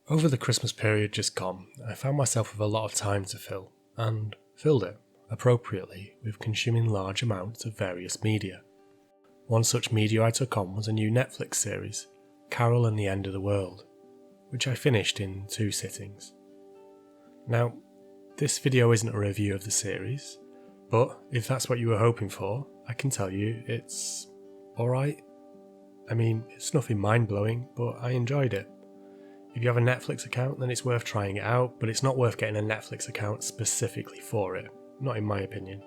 Over the Christmas period just gone, I found myself with a lot of time to fill, and filled it, appropriately, with consuming large amounts of various media. One such media I took on was a new Netflix series, Carol and the End of the World, which I finished in 2 sittings. Now, this video isn't a review of the series, but if that's what you were hoping for, I can tell you it's alright. I mean, it's nothing mind-blowing, but I enjoyed it. If you have a Netflix account, then it's worth trying it out, but it's not worth getting a Netflix account specifically for it, not in my opinion.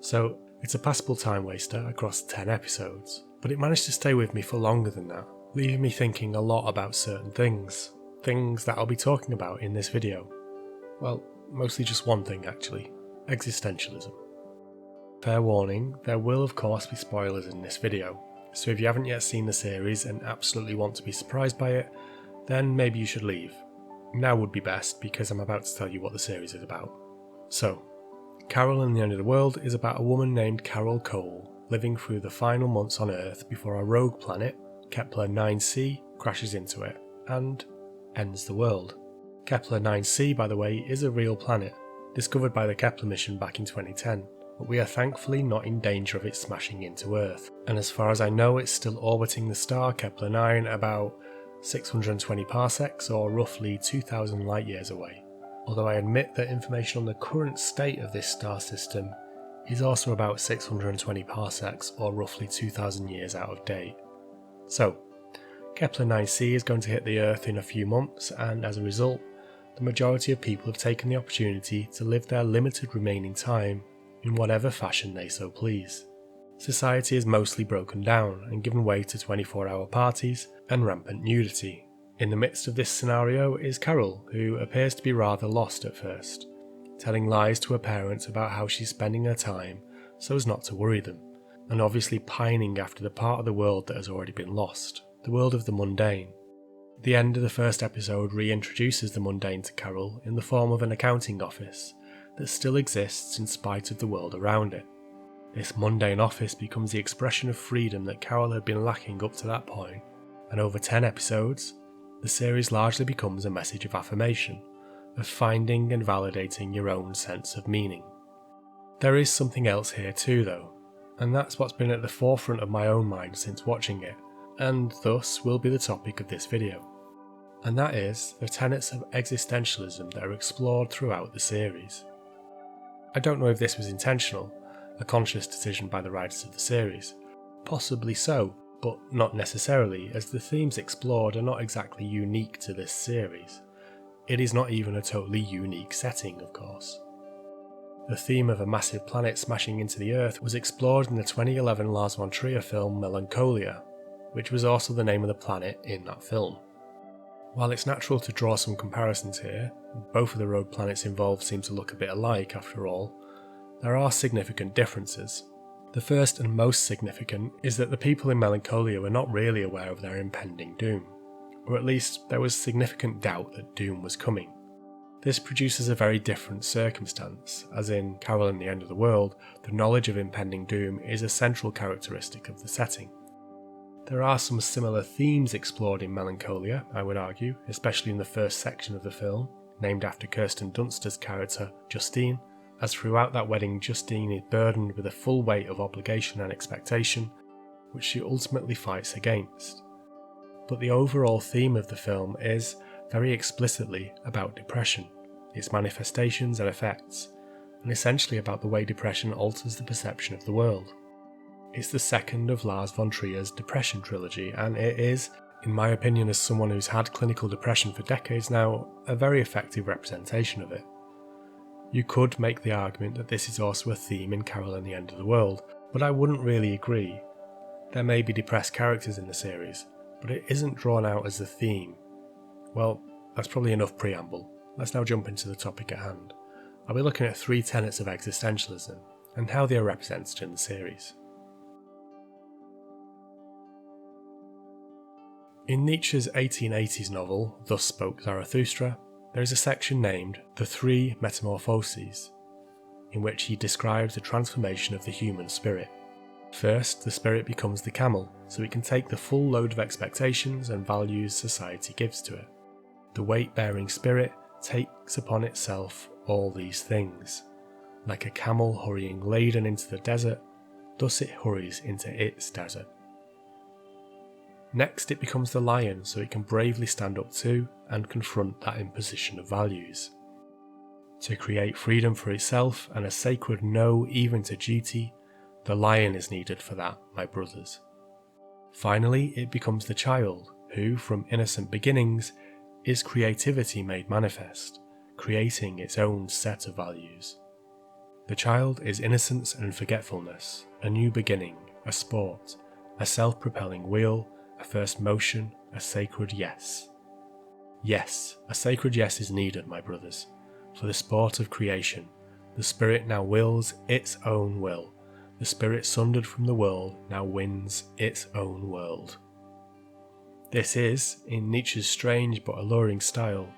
So, it's a passable time waster across 10 episodes, but it managed to stay with me for longer than that, leaving me thinking a lot about certain things that I'll be talking about in this video. Well, mostly just one thing actually, existentialism. Fair warning, there will of course be spoilers in this video, so if you haven't yet seen the series and absolutely want to be surprised by it, then maybe you should leave. Now would be best because I'm about to tell you what the series is about. So, Carol and the End of the World is about a woman named Carol Cole living through the final months on Earth before a rogue planet, Kepler 9c, crashes into it and ends the world. Kepler 9c, by the way, is a real planet, discovered by the Kepler mission back in 2010, but we are thankfully not in danger of it smashing into Earth, and as far as I know it's still orbiting the star Kepler 9 about 620 parsecs or roughly 2,000 light years away, although I admit that information on the current state of this star system is also about 620 parsecs or roughly 2,000 years out of date. So, Kepler 9c is going to hit the Earth in a few months, and as a result, the majority of people have taken the opportunity to live their limited remaining time in whatever fashion they so please. Society is mostly broken down and given way to 24-hour parties and rampant nudity. In the midst of this scenario is Carol, who appears to be rather lost at first, telling lies to her parents about how she's spending her time so as not to worry them, and obviously pining after the part of the world that has already been lost, the world of the mundane. The end of the first episode reintroduces the mundane to Carol in the form of an accounting office that still exists in spite of the world around it. This mundane office becomes the expression of freedom that Carol had been lacking up to that point, and over 10 episodes, the series largely becomes a message of affirmation, of finding and validating your own sense of meaning. There is something else here too though, and that's what's been at the forefront of my own mind since watching it, and thus will be the topic of this video. And that is the tenets of existentialism that are explored throughout the series. I don't know if this was intentional, a conscious decision by the writers of the series. Possibly so, but not necessarily, as the themes explored are not exactly unique to this series. It is not even a totally unique setting, of course. The theme of a massive planet smashing into the Earth was explored in the 2011 Lars von Trier film Melancholia, which was also the name of the planet in that film. While it's natural to draw some comparisons here, both of the rogue planets involved seem to look a bit alike after all, there are significant differences. The first and most significant is that the people in Melancholia were not really aware of their impending doom, or at least there was significant doubt that doom was coming. This produces a very different circumstance, as in Carol and the End of the World, the knowledge of impending doom is a central characteristic of the setting. There are some similar themes explored in Melancholia, I would argue, especially in the first section of the film, named after Kirsten Dunster's character, Justine, as throughout that wedding Justine is burdened with a full weight of obligation and expectation, which she ultimately fights against. But the overall theme of the film is, very explicitly, about depression, its manifestations and effects, and essentially about the way depression alters the perception of the world. It's the second of Lars von Trier's depression trilogy, and it is, in my opinion as someone who's had clinical depression for decades now, a very effective representation of it. You could make the argument that this is also a theme in Carol and the End of the World, but I wouldn't really agree. There may be depressed characters in the series, but it isn't drawn out as the theme. Well, that's probably enough preamble. Let's now jump into the topic at hand. I'll be looking at 3 tenets of existentialism, and how they are represented in the series. In Nietzsche's 1880s novel, Thus Spoke Zarathustra, there is a section named The Three Metamorphoses, in which he describes the transformation of the human spirit. First, the spirit becomes the camel, so it can take the full load of expectations and values society gives to it. the weight-bearing spirit takes upon itself all these things. Like a camel hurrying laden into the desert, thus it hurries into its desert. Next, it becomes the lion so it can bravely stand up to and confront that imposition of values. To create freedom for itself and a sacred no even to duty, the lion is needed for that, my brothers. Finally, it becomes the child, who, from innocent beginnings, is creativity made manifest, creating its own set of values. The child is innocence and forgetfulness, a new beginning, a sport, a self-propelling wheel, a first motion, a sacred yes. Yes, a sacred yes is needed, my brothers. For the sport of creation, the spirit now wills its own will. The spirit sundered from the world now wins its own world. This is, in Nietzsche's strange but alluring style,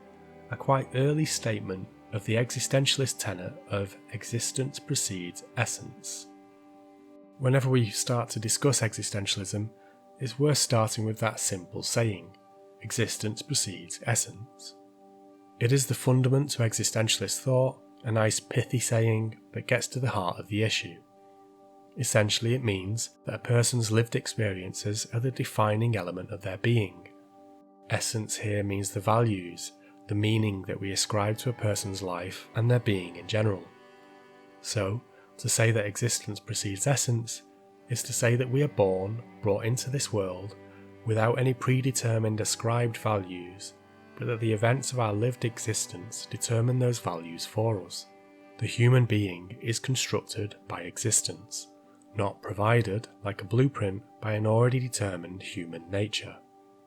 a quite early statement of the existentialist tenet of existence precedes essence. Whenever we start to discuss existentialism, it's worth starting with that simple saying, existence precedes essence. It is the fundament to existentialist thought, a nice pithy saying that gets to the heart of the issue. Essentially, it means that a person's lived experiences are the defining element of their being. Essence here means the values, the meaning that we ascribe to a person's life and their being in general. So, to say that existence precedes essence is to say that we are brought into this world, without any predetermined ascribed values, but that the events of our lived existence determine those values for us. The human being is constructed by existence, not provided, like a blueprint, by an already determined human nature.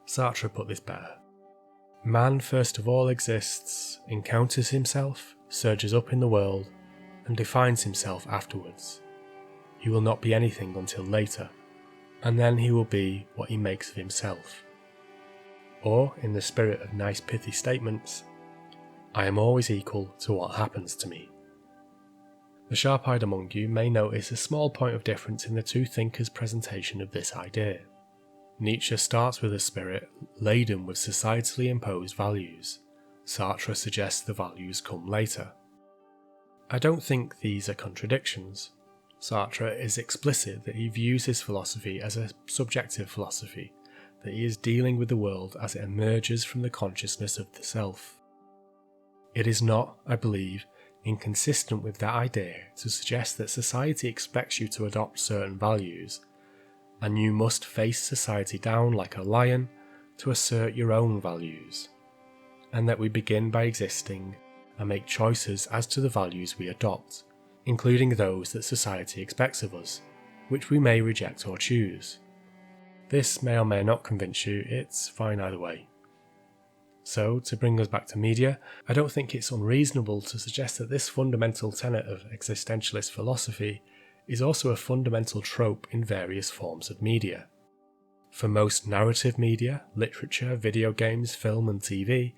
Sartre put this better. Man first of all exists, encounters himself, surges up in the world, and defines himself afterwards. He will not be anything until later, and then he will be what he makes of himself. Or, in the spirit of nice pithy statements, I am always equal to what happens to me. The sharp-eyed among you may notice a small point of difference in the two thinkers' presentation of this idea. Nietzsche starts with a spirit laden with societally imposed values. Sartre suggests the values come later. I don't think these are contradictions. Sartre is explicit that he views his philosophy as a subjective philosophy, that he is dealing with the world as it emerges from the consciousness of the self. It is not, I believe, inconsistent with that idea to suggest that society expects you to adopt certain values, and you must face society down like a lion to assert your own values, and that we begin by existing and make choices as to the values we adopt, including those that society expects of us, which we may reject or choose. This may or may not convince you, it's fine either way. So, to bring us back to media, I don't think it's unreasonable to suggest that this fundamental tenet of existentialist philosophy is also a fundamental trope in various forms of media. For most narrative media, literature, video games, film and TV,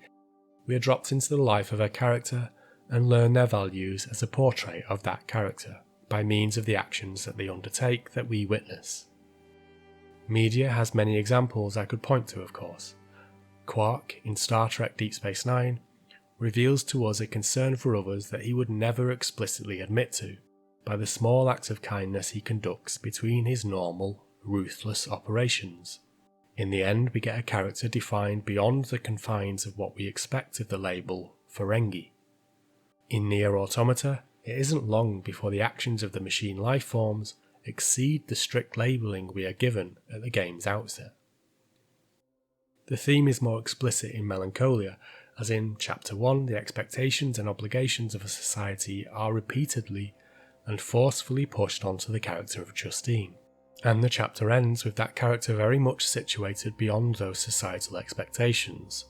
we are dropped into the life of a character and learn their values as a portrait of that character, by means of the actions that they undertake that we witness. Media has many examples I could point to, of course. Quark, in Star Trek Deep Space Nine, reveals to us a concern for others that he would never explicitly admit to, by the small acts of kindness he conducts between his normal, ruthless operations. In the end, we get a character defined beyond the confines of what we expect of the label Ferengi. In Nier Automata, it isn't long before the actions of the machine life forms exceed the strict labelling we are given at the game's outset. The theme is more explicit in Melancholia, as in Chapter 1 the expectations and obligations of a society are repeatedly and forcefully pushed onto the character of Justine, and the chapter ends with that character very much situated beyond those societal expectations,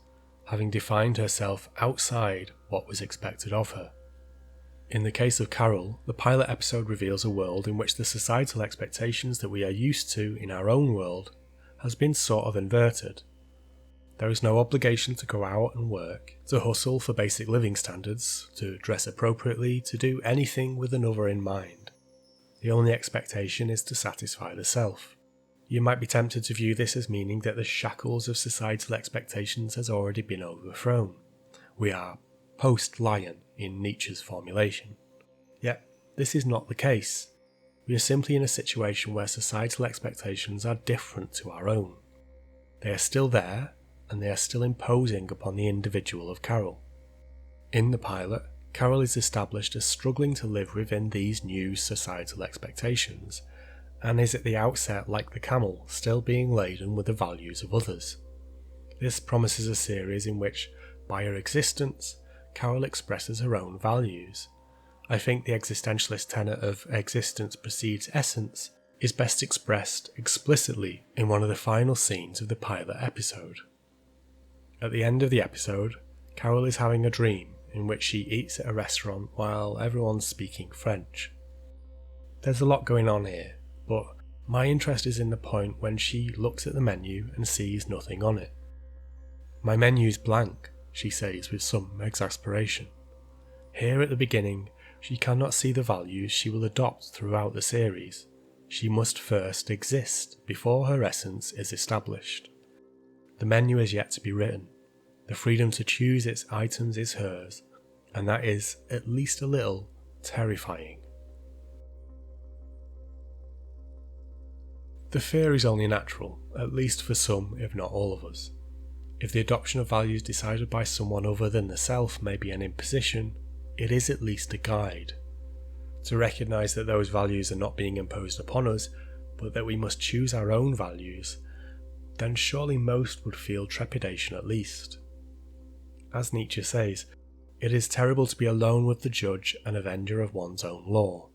having defined herself outside what was expected of her. In the case of Carol, the pilot episode reveals a world in which the societal expectations that we are used to in our own world has been sort of inverted. There is no obligation to go out and work, to hustle for basic living standards, to dress appropriately, to do anything with another in mind. The only expectation is to satisfy the self. You might be tempted to view this as meaning that the shackles of societal expectations has already been overthrown. We are post-lion in Nietzsche's formulation. Yet, this is not the case. We are simply in a situation where societal expectations are different to our own. They are still there, and they are still imposing upon the individual of Carol. In the pilot, Carol is established as struggling to live within these new societal expectations, and is at the outset, like the camel, still being laden with the values of others. This promises a series in which, by her existence, Carol expresses her own values. I think the existentialist tenet of existence precedes essence is best expressed explicitly in one of the final scenes of the pilot episode. At the end of the episode, Carol is having a dream in which she eats at a restaurant while everyone's speaking French. There's a lot going on here, but my interest is in the point when she looks at the menu and sees nothing on it. "My menu's blank," she says with some exasperation. Here at the beginning, she cannot see the values she will adopt throughout the series. She must first exist before her essence is established. The menu is yet to be written. The freedom to choose its items is hers, and that is, at least a little, terrifying. The fear is only natural, at least for some, if not all of us. If the adoption of values decided by someone other than the self may be an imposition, it is at least a guide. To recognise that those values are not being imposed upon us, but that we must choose our own values, then surely most would feel trepidation at least. As Nietzsche says, it is terrible to be alone with the judge and avenger of one's own law.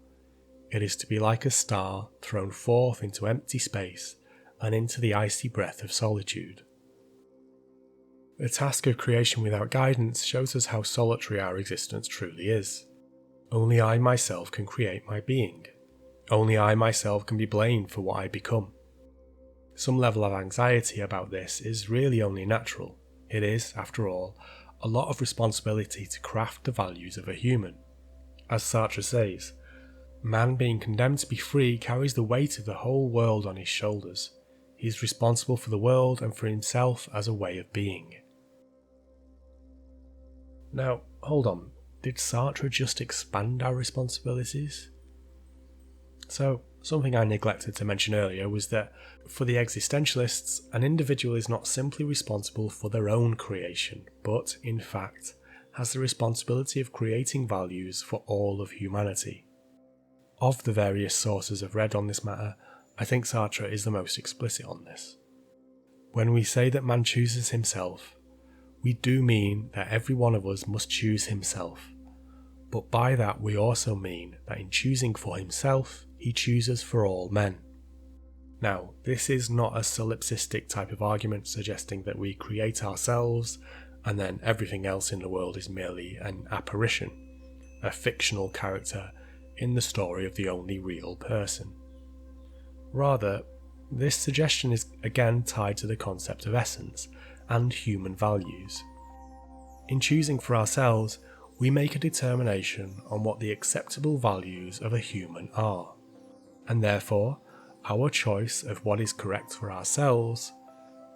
It is to be like a star thrown forth into empty space and into the icy breath of solitude. The task of creation without guidance shows us how solitary our existence truly is. Only I myself can create my being. Only I myself can be blamed for what I become. Some level of anxiety about this is really only natural. It is, after all, a lot of responsibility to craft the values of a human. As Sartre says, man being condemned to be free carries the weight of the whole world on his shoulders. He is responsible for the world and for himself as a way of being. Now, hold on, did Sartre just expand our responsibilities? So, something I neglected to mention earlier was that, for the existentialists, an individual is not simply responsible for their own creation, but, in fact, has the responsibility of creating values for all of humanity. Of the various sources I've read on this matter, I think Sartre is the most explicit on this. When we say that man chooses himself, we do mean that every one of us must choose himself, but by that we also mean that in choosing for himself, he chooses for all men. Now, this is not a solipsistic type of argument suggesting that we create ourselves and then everything else in the world is merely an apparition, a fictional character in the story of the only real person. Rather, this suggestion is again tied to the concept of essence and human values. In choosing for ourselves, we make a determination on what the acceptable values of a human are, and therefore our choice of what is correct for ourselves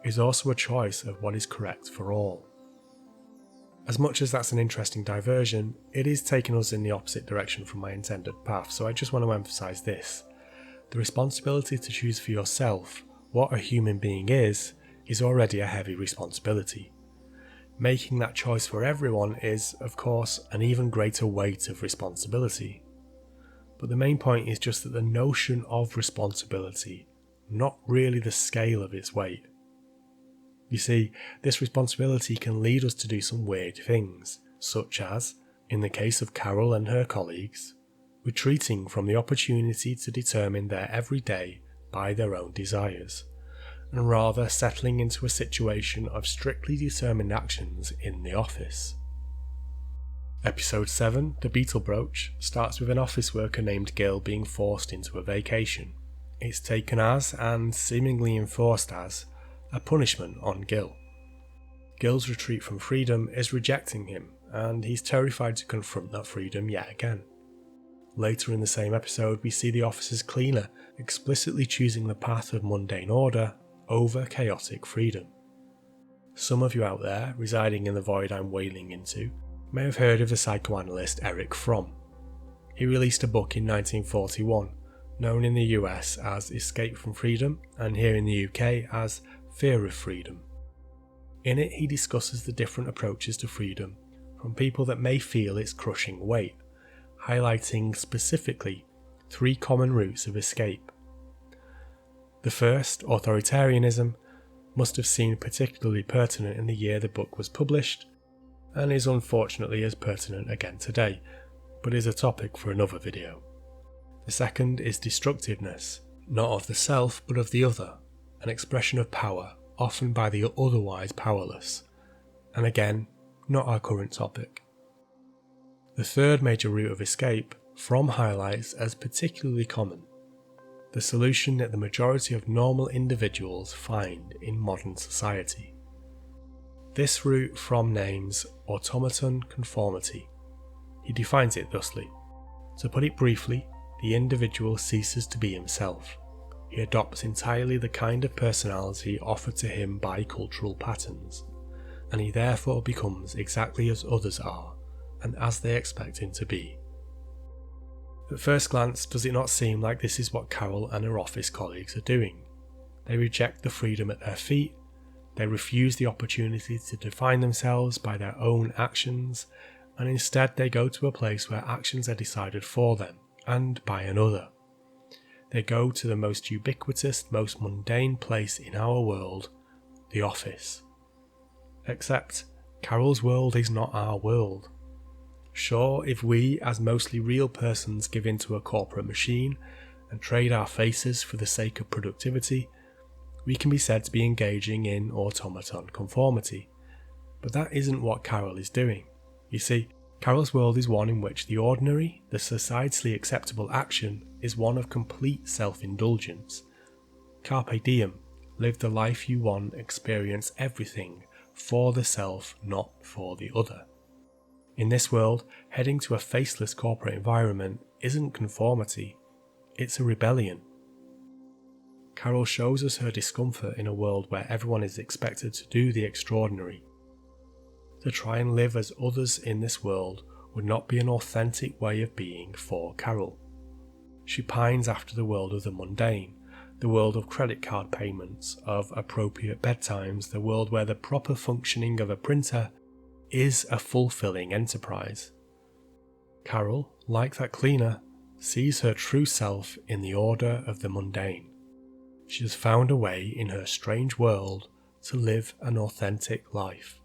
is also a choice of what is correct for all. As much as that's an interesting diversion, it is taking us in the opposite direction from my intended path, so I just want to emphasise this. The responsibility to choose for yourself what a human being is already a heavy responsibility. Making that choice for everyone is, of course, an even greater weight of responsibility. But the main point is just that the notion of responsibility, not really the scale of its weight. You see, this responsibility can lead us to do some weird things, such as, in the case of Carol and her colleagues, retreating from the opportunity to determine their everyday by their own desires, and rather settling into a situation of strictly determined actions in the office. Episode 7, The Beetle Brooch, starts with an office worker named Gil being forced into a vacation. It's taken as, and seemingly enforced as, a punishment on Gil. Gil's retreat from freedom is rejecting him, and he's terrified to confront that freedom yet again. Later in the same episode, we see the officer's cleaner explicitly choosing the path of mundane order over chaotic freedom. Some of you out there, residing in the void I'm wailing into, may have heard of the psychoanalyst Fromm. He released a book in 1941, known in the US as Escape from Freedom and here in the UK as Fear of Freedom. In it, he discusses the different approaches to freedom from people that may feel its crushing weight, highlighting specifically 3 common routes of escape. The first, authoritarianism, must have seemed particularly pertinent in the year the book was published, and is unfortunately as pertinent again today, but is a topic for another video. The second is destructiveness, not of the self but of the other, an expression of power, often by the otherwise powerless, and again, not our current topic. The third major route of escape, Fromm highlights as particularly common, the solution that the majority of normal individuals find in modern society. This route Fromm names automaton conformity. He defines it thusly: to put it briefly, the individual ceases to be himself. He adopts entirely the kind of personality offered to him by cultural patterns, and he therefore becomes exactly as others are, and as they expect him to be. At first glance, does it not seem like this is what Carol and her office colleagues are doing? They reject the freedom at their feet, they refuse the opportunity to define themselves by their own actions, and instead they go to a place where actions are decided for them, and by another. They go to the most ubiquitous, most mundane place in our world, the office. Except, Carol's world is not our world. Sure, if we, as mostly real persons, give in to a corporate machine and trade our faces for the sake of productivity, we can be said to be engaging in automaton conformity. But that isn't what Carol is doing. You see, Carol's world is one in which the ordinary, the societally acceptable action is one of complete self-indulgence. Carpe diem, live the life you want, experience everything for the self, not for the other. In this world, heading to a faceless corporate environment isn't conformity, it's a rebellion. Carol shows us her discomfort in a world where everyone is expected to do the extraordinary. To try and live as others in this world would not be an authentic way of being for Carol. She pines after the world of the mundane, the world of credit card payments, of appropriate bedtimes, the world where the proper functioning of a printer is a fulfilling enterprise. Carol, like that cleaner, sees her true self in the order of the mundane. She has found a way in her strange world to live an authentic life.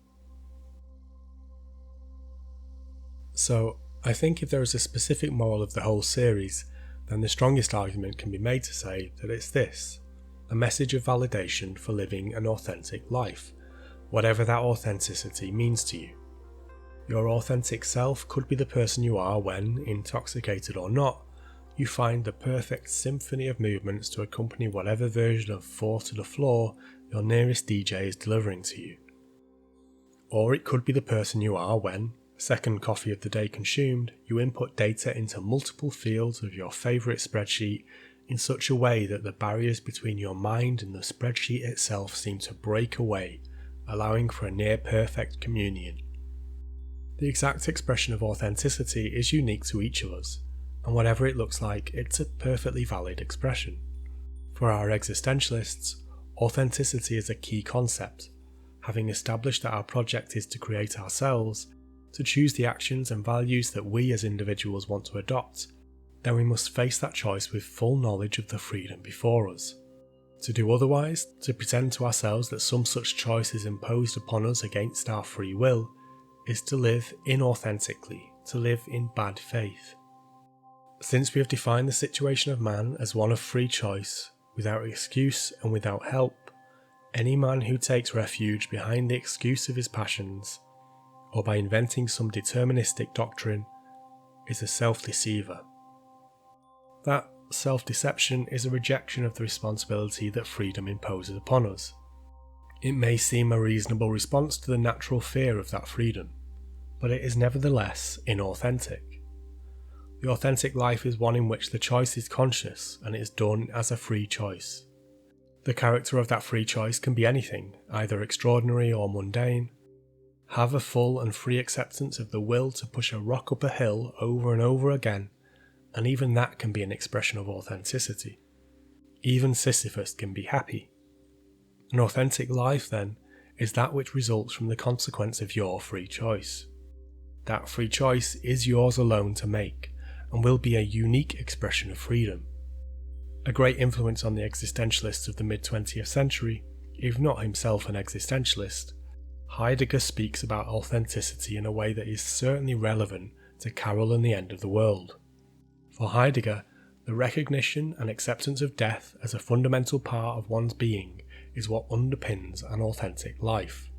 So, I think if there is a specific moral of the whole series, then the strongest argument can be made to say that it's this: a message of validation for living an authentic life, whatever that authenticity means to you. Your authentic self could be the person you are when, intoxicated or not, you find the perfect symphony of movements to accompany whatever version of 4 to the floor your nearest DJ is delivering to you. Or it could be the person you are when, second coffee of the day consumed, you input data into multiple fields of your favourite spreadsheet in such a way that the barriers between your mind and the spreadsheet itself seem to break away, allowing for a near-perfect communion. The exact expression of authenticity is unique to each of us, and whatever it looks like, it's a perfectly valid expression. For our existentialists, authenticity is a key concept. Having established that our project is to create ourselves, to choose the actions and values that we as individuals want to adopt, then we must face that choice with full knowledge of the freedom before us. To do otherwise, to pretend to ourselves that some such choice is imposed upon us against our free will, is to live inauthentically, to live in bad faith. Since we have defined the situation of man as one of free choice, without excuse and without help, any man who takes refuge behind the excuse of his passions, or by inventing some deterministic doctrine, is a self-deceiver. That self-deception is a rejection of the responsibility that freedom imposes upon us. It may seem a reasonable response to the natural fear of that freedom, but it is nevertheless inauthentic. The authentic life is one in which the choice is conscious and it is done as a free choice. The character of that free choice can be anything, either extraordinary or mundane. Have a full and free acceptance of the will to push a rock up a hill over and over again, and even that can be an expression of authenticity. Even Sisyphus can be happy. An authentic life, then, is that which results from the consequence of your free choice. That free choice is yours alone to make, and will be a unique expression of freedom. A great influence on the existentialists of the mid-20th century, if not himself an existentialist, Heidegger speaks about authenticity in a way that is certainly relevant to Carol and the End of the World. For Heidegger, the recognition and acceptance of death as a fundamental part of one's being is what underpins an authentic life.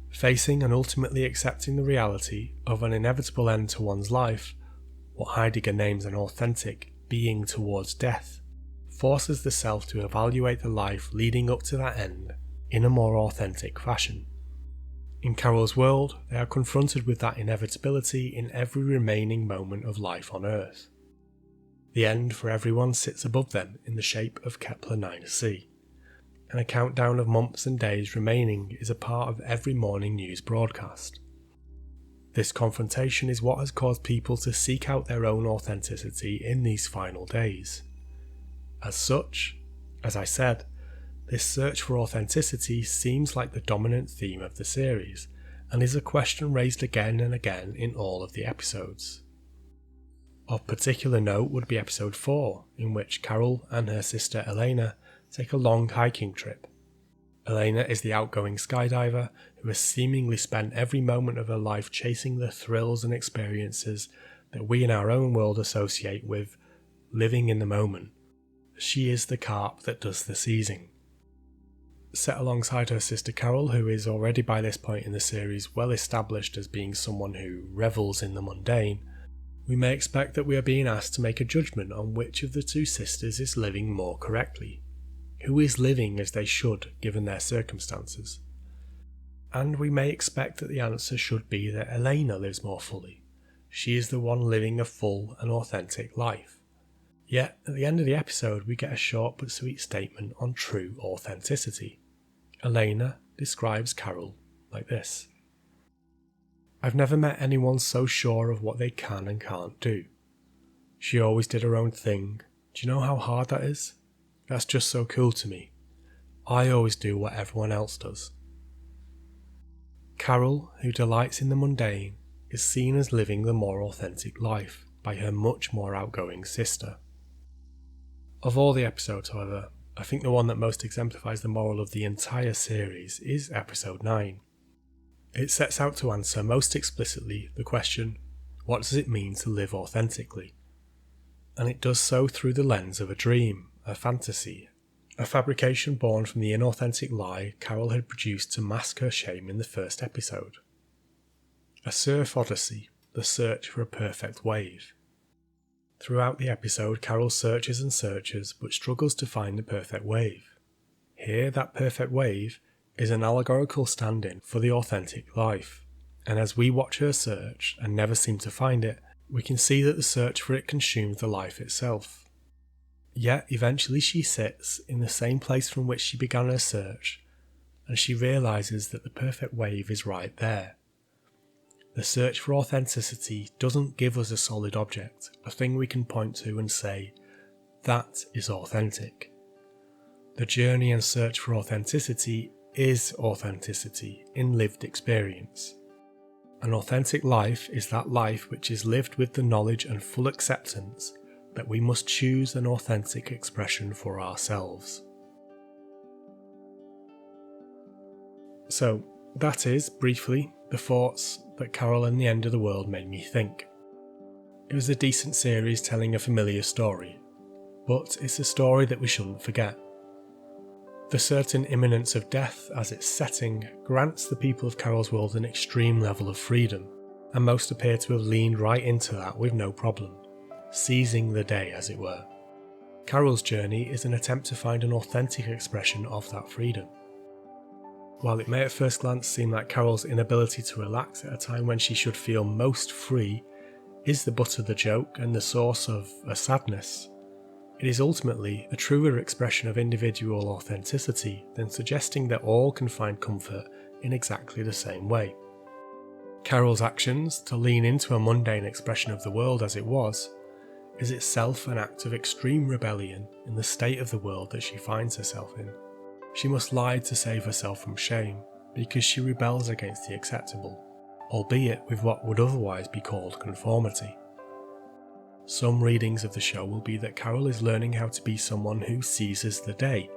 Facing and ultimately accepting the reality of an inevitable end to one's life, what Heidegger names an authentic being towards death, forces the self to evaluate the life leading up to that end in a more authentic fashion. In Carol's world, they are confronted with that inevitability in every remaining moment of life on Earth. The end for everyone sits above them in the shape of Kepler 9c, and a countdown of months and days remaining is a part of every morning news broadcast. This confrontation is what has caused people to seek out their own authenticity in these final days. As such, as I said, this search for authenticity seems like the dominant theme of the series, and is a question raised again and again in all of the episodes. Of particular note would be episode 4, in which Carol and her sister Elena take a long hiking trip. Elena is the outgoing skydiver who has seemingly spent every moment of her life chasing the thrills and experiences that we in our own world associate with living in the moment. She is the carp that does the seizing. Set alongside her sister Carol, who is already by this point in the series well established as being someone who revels in the mundane, we may expect that we are being asked to make a judgment on which of the two sisters is living more correctly. Who is living as they should given their circumstances? And we may expect that the answer should be that Elena lives more fully. She is the one living a full and authentic life. Yet, at the end of the episode, we get a short but sweet statement on true authenticity. Elena describes Carol like this. I've never met anyone so sure of what they can and can't do. She always did her own thing. Do you know how hard that is? That's just so cool to me. I always do what everyone else does. Carol, who delights in the mundane, is seen as living the more authentic life by her much more outgoing sister. Of all the episodes, however, I think the one that most exemplifies the moral of the entire series is episode 9. It sets out to answer most explicitly the question, what does it mean to live authentically? And it does so through the lens of a dream, a fantasy, a fabrication born from the inauthentic lie Carol had produced to mask her shame in the first episode. A surf odyssey, the search for a perfect wave. Throughout the episode, Carol searches and searches, but struggles to find the perfect wave. Here, that perfect wave is an allegorical stand-in for the authentic life, and as we watch her search and never seem to find it, we can see that the search for it consumes the life itself. Yet, eventually she sits in the same place from which she began her search, and she realises that the perfect wave is right there. The search for authenticity doesn't give us a solid object, a thing we can point to and say, that is authentic. The journey and search for authenticity is authenticity in lived experience. An authentic life is that life which is lived with the knowledge and full acceptance that we must choose an authentic expression for ourselves. So, that is, briefly, the thoughts that Carol and the End of the World made me think. It was a decent series telling a familiar story, but it's a story that we shouldn't forget. The certain imminence of death as its setting grants the people of Carol's world an extreme level of freedom, and most appear to have leaned right into that with no problem, seizing the day as it were. Carol's journey is an attempt to find an authentic expression of that freedom. While it may at first glance seem like Carol's inability to relax at a time when she should feel most free is the butt of the joke and the source of a sadness, it is ultimately a truer expression of individual authenticity than suggesting that all can find comfort in exactly the same way. Carol's actions, to lean into a mundane expression of the world as it was, is itself an act of extreme rebellion in the state of the world that she finds herself in. She must lie to save herself from shame, because she rebels against the acceptable, albeit with what would otherwise be called conformity. Some readings of the show will be that Carol is learning how to be someone who seizes the day,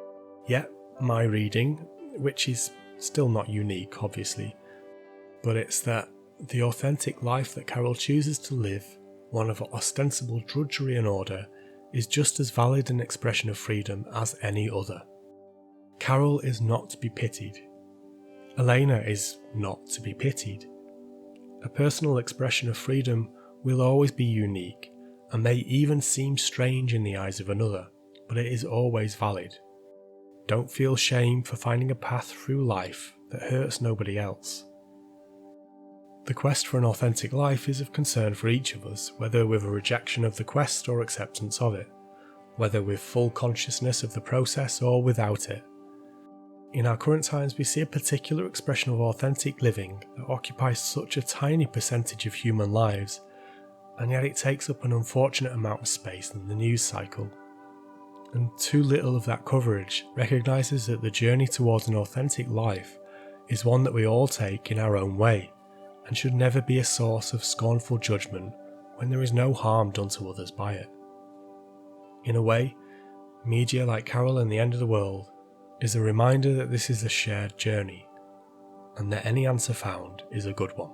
yet my reading, which is still not unique obviously, but it's that the authentic life that Carol chooses to live, one of ostensible drudgery and order, is just as valid an expression of freedom as any other. Carol is not to be pitied. Elena is not to be pitied. A personal expression of freedom will always be unique and may even seem strange in the eyes of another, but it is always valid. Don't feel shame for finding a path through life that hurts nobody else. The quest for an authentic life is of concern for each of us, whether with a rejection of the quest or acceptance of it, whether with full consciousness of the process or without it. In our current times, we see a particular expression of authentic living that occupies such a tiny percentage of human lives, and yet it takes up an unfortunate amount of space in the news cycle. And too little of that coverage recognises that the journey towards an authentic life is one that we all take in our own way, and should never be a source of scornful judgment when there is no harm done to others by it. In a way, media like Carol and the End of the World is a reminder that this is a shared journey, and that any answer found is a good one.